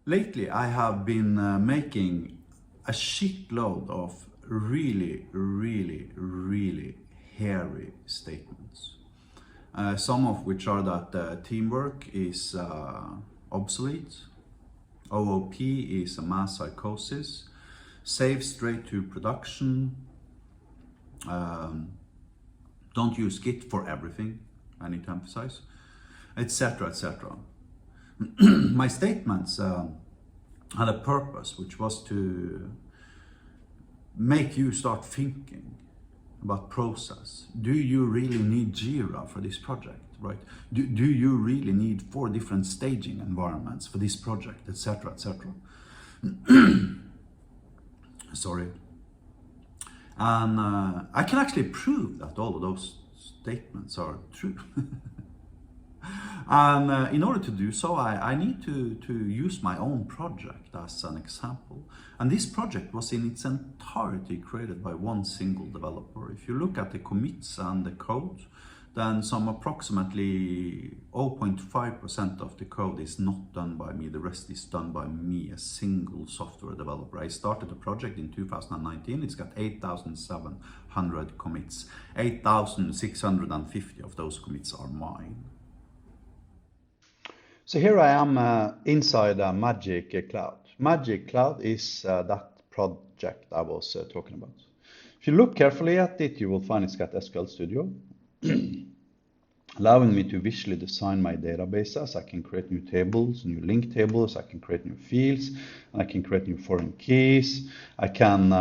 Lately, I have been making a shitload of really hairy statements. Some of which are that teamwork is obsolete, OOP is a mass psychosis, save straight to production, don't use Git for everything, I need to emphasize, etc. etc. My statements had a purpose, which was to make you start thinking about process. Do you really need Jira for this project, right? Do you really need 4 different staging environments for this project, etc., etc.? Sorry. And I can actually prove that all of those statements are true. And in order to do so, I need to use my own project as an example. And this project was in its entirety created by one single developer. If you look at the commits and the code, then some approximately 0.5% of the code is not done by me. The rest is done by me, a single software developer. I started the project in 2019. It's got 8,700 commits. 8,650 of those commits are mine. So here I am inside Magic Cloud. Magic Cloud is that project I was talking about. If you look carefully at it, you will find it's got SQL Studio, allowing me to visually design my databases. I can create new tables, new link tables, I can create new fields, and I can create new foreign keys. I can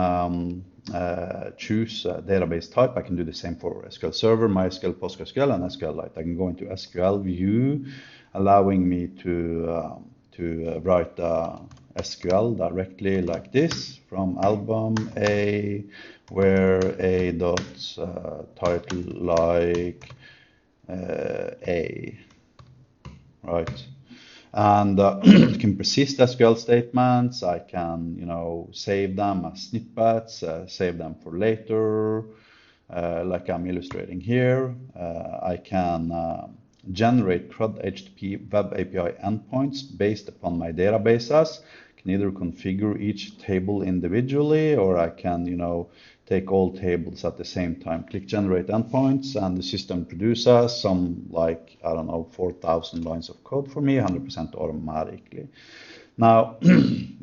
choose a database type. I can do the same for SQL Server, MySQL, PostgreSQL, and SQLite. I can go into SQL view, allowing me to write SQL directly like this from album A, where A dot title like A, right? And you can persist SQL statements. I can, save them as snippets, save them for later, like I'm illustrating here. I can generate CRUD HTTP web API endpoints based upon my databases. I can either configure each table individually, or I can, take all tables at the same time. Click generate endpoints, and the system produces some, 4,000 lines of code for me, 100% automatically. Now,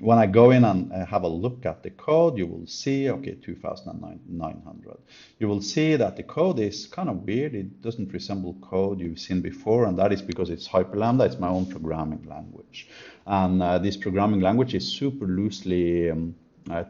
when I go in and have a look at the code, you will see, okay, 2,900. You will see that the code is kind of weird. It doesn't resemble code you've seen before, and that is because it's Hyperlambda. It's my own programming language. And this programming language is super loosely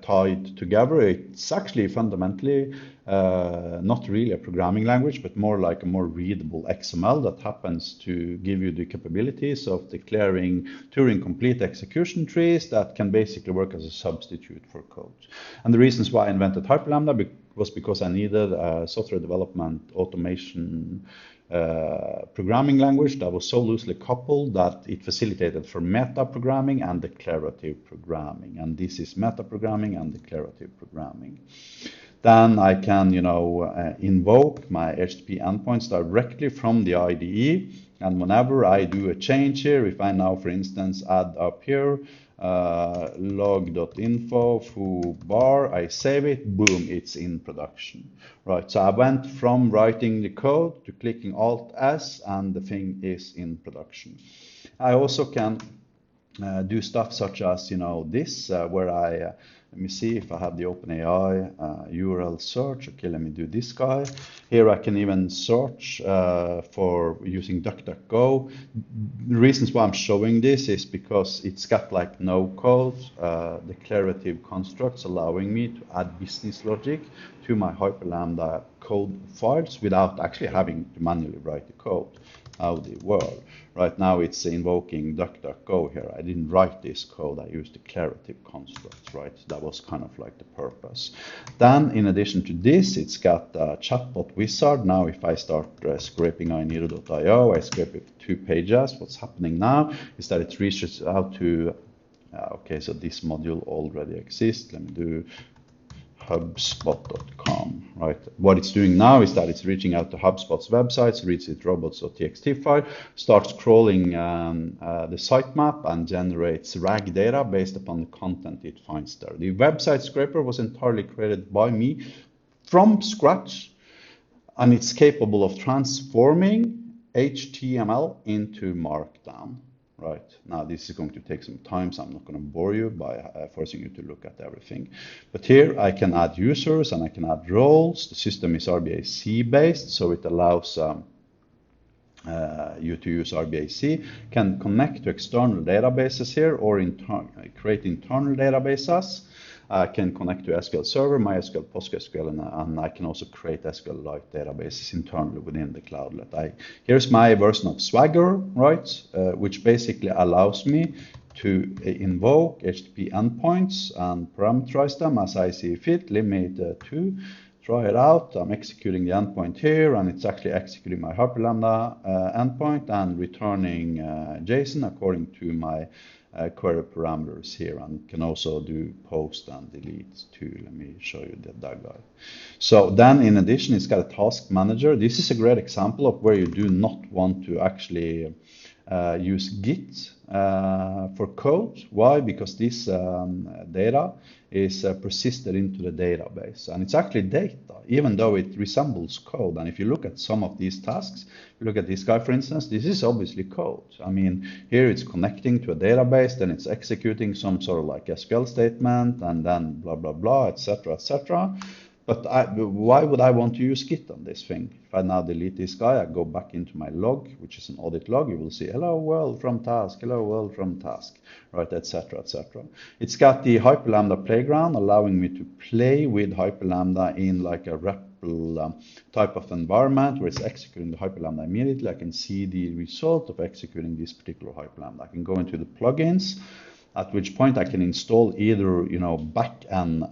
tied together. It's actually fundamentally not really a programming language, but more like a more readable XML that happens to give you the capabilities of declaring Turing complete execution trees that can basically work as a substitute for code. And the reasons why I invented Hyperlambda was because I needed a software development automation programming language that was so loosely coupled that it facilitated for meta programming and declarative programming. And this is meta programming and declarative programming. Then I can, invoke my HTTP endpoints directly from the IDE. And whenever I do a change here, if I now, for instance, add up here, log.info foo bar, I save it, boom, it's in production. Right, so I went from writing the code to clicking Alt-S, and the thing is in production. I also can do stuff such as, this, where I, let me see if I have the OpenAI URL search. Okay, let me do this guy. Here I can even search for using DuckDuckGo. The reasons why I'm showing this is because it's got like no code, declarative constructs, allowing me to add business logic to my Hyperlambda code files without actually having to manually write the code. How they work. Right now it's invoking DuckDuckGo here. I didn't write this code, I used declarative constructs, right? That was kind of like the purpose. Then in addition to this, it's got a chatbot wizard. Now if I start scraping iniro.io, I scrape it 2 pages. What's happening now is that it reaches out to, okay, so this module already exists. Let me do hubspot.com, right? What it's doing now is that it's reaching out to HubSpot's websites, reads its robots.txt file, starts crawling the sitemap and generates RAG data based upon the content it finds there. The website scraper was entirely created by me from scratch, and it's capable of transforming HTML into Markdown. Right, now this is going to take some time, so I'm not going to bore you by forcing you to look at everything. But here I can add users and I can add roles. The system is RBAC based, so it allows you to use RBAC, can connect to external databases here or create internal databases. I can connect to SQL Server, MySQL, PostgreSQL, and I can also create SQLite databases internally within the cloudlet. Here's my version of Swagger, right, which basically allows me to invoke HTTP endpoints and parameterize them as I see fit, limit to. Try it out. I'm executing the endpoint here, and it's actually executing my Hyperlambda endpoint and returning JSON according to my query parameters here, and can also do post and delete too. Let me show you that guy. So then in addition, it's got a task manager. This is a great example of where you do not want to actually use Git for code. Why? Because this data is persisted into the database, and it's actually data, even though it resembles code. And if you look at some of these tasks, you look at this guy, for instance, this is obviously code. I mean, here it's connecting to a database, then it's executing some sort of like SQL statement, and then blah, blah, blah, etc., etc. But why would I want to use Git on this thing? If I now delete this guy, I go back into my log, which is an audit log, you will see hello world from task, hello world from task, right, etc., etc. It's got the Hyperlambda playground, allowing me to play with Hyperlambda in like a REPL type of environment where it's executing the Hyperlambda immediately. I can see the result of executing this particular Hyperlambda. I can go into the plugins, at which point I can install either, back-end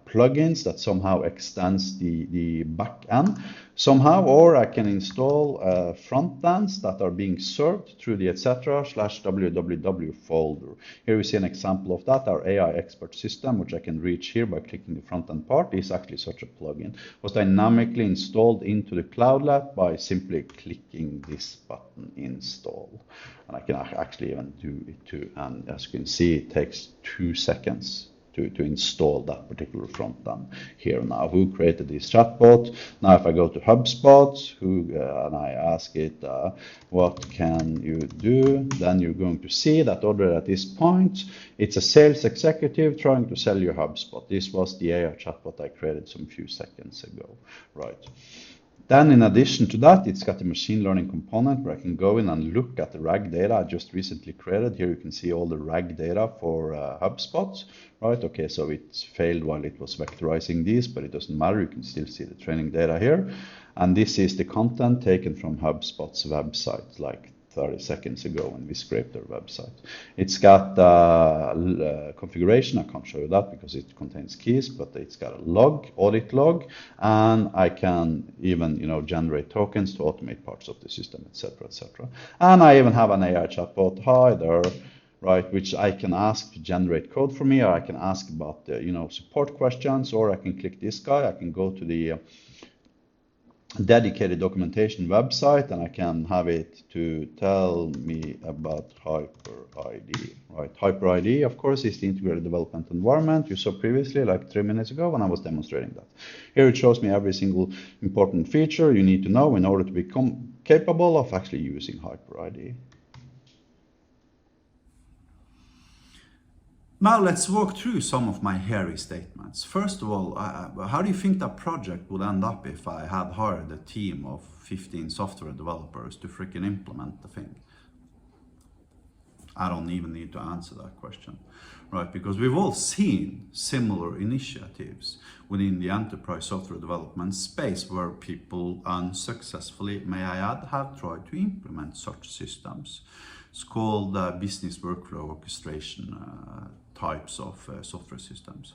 plugins that somehow extends the back-end somehow, or I can install front ends that are being served through the etc/www folder. Here we see an example of that. Our AI expert system, which I can reach here by clicking the front end part, is actually such a plugin. Was dynamically installed into the Cloudlet by simply clicking this button, install. And I can actually even do it too. And as you can see, it takes 2 seconds to install that particular front end here now. Who created this chatbot? Now, if I go to HubSpot, and I ask it, what can you do? Then you're going to see that already at this point, it's a sales executive trying to sell you HubSpot. This was the AI chatbot I created some few seconds ago, right? Then in addition to that, it's got the machine learning component where I can go in and look at the RAG data I just recently created. Here you can see all the RAG data for HubSpot, right? Okay, so it failed while it was vectorizing these, but it doesn't matter. You can still see the training data here. And this is the content taken from HubSpot's website, like 30 seconds ago when we scraped their website. It's got configuration. I can't show you that because it contains keys, but it's got a log, audit log, and I can even generate tokens to automate parts of the system, etc., etc. And I even have an AI chatbot, hi there, right, which I can ask to generate code for me, or I can ask about support questions, or I can click this guy. I can go to the dedicated documentation website, and I can have it to tell me about HyperID, right? HyperID, of course, is the integrated development environment you saw previously, like 3 minutes ago when I was demonstrating that. Here it shows me every single important feature you need to know in order to become capable of actually using HyperID. Now let's walk through some of my hairy statements. First of all, how do you think that project would end up if I had hired a team of 15 software developers to freaking implement the thing? I don't even need to answer that question, right? Because we've all seen similar initiatives within the enterprise software development space where people unsuccessfully, may I add, have tried to implement such systems. It's called business workflow orchestration types of software systems.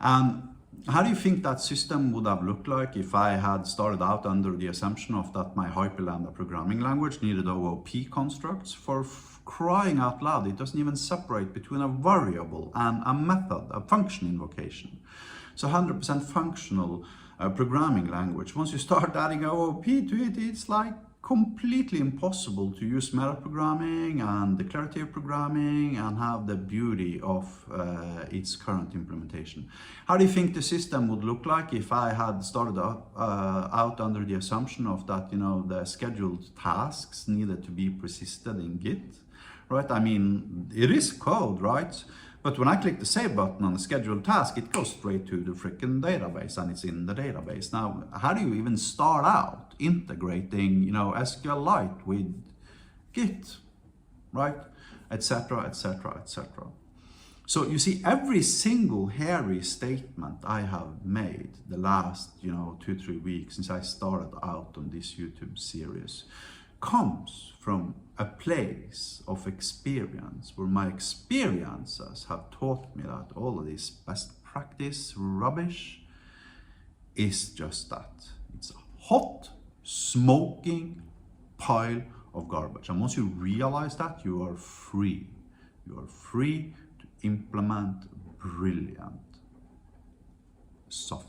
And how do you think that system would have looked like if I had started out under the assumption of that my Hyperlambda programming language needed OOP constructs? For crying out loud, it doesn't even separate between a variable and a method, a function invocation. So 100% functional programming language. Once you start adding OOP to it, it's like completely impossible to use metaprogramming and declarative programming and have the beauty of its current implementation. How do you think the system would look like if I had started out under the assumption of that, the scheduled tasks needed to be persisted in Git, right? I mean, it is code, right? But when I click the save button on the scheduled task, it goes straight to the freaking database and it's in the database. Now, how do you even start out integrating, SQLite with Git, right? Etc., etc., etc. So you see, every single hairy statement I have made the last, 2-3 weeks since I started out on this YouTube series comes from a place of experience where my experiences have taught me that all of this best practice rubbish is just that. It's a hot, smoking pile of garbage. And once you realize that, you are free. You are free to implement brilliant software.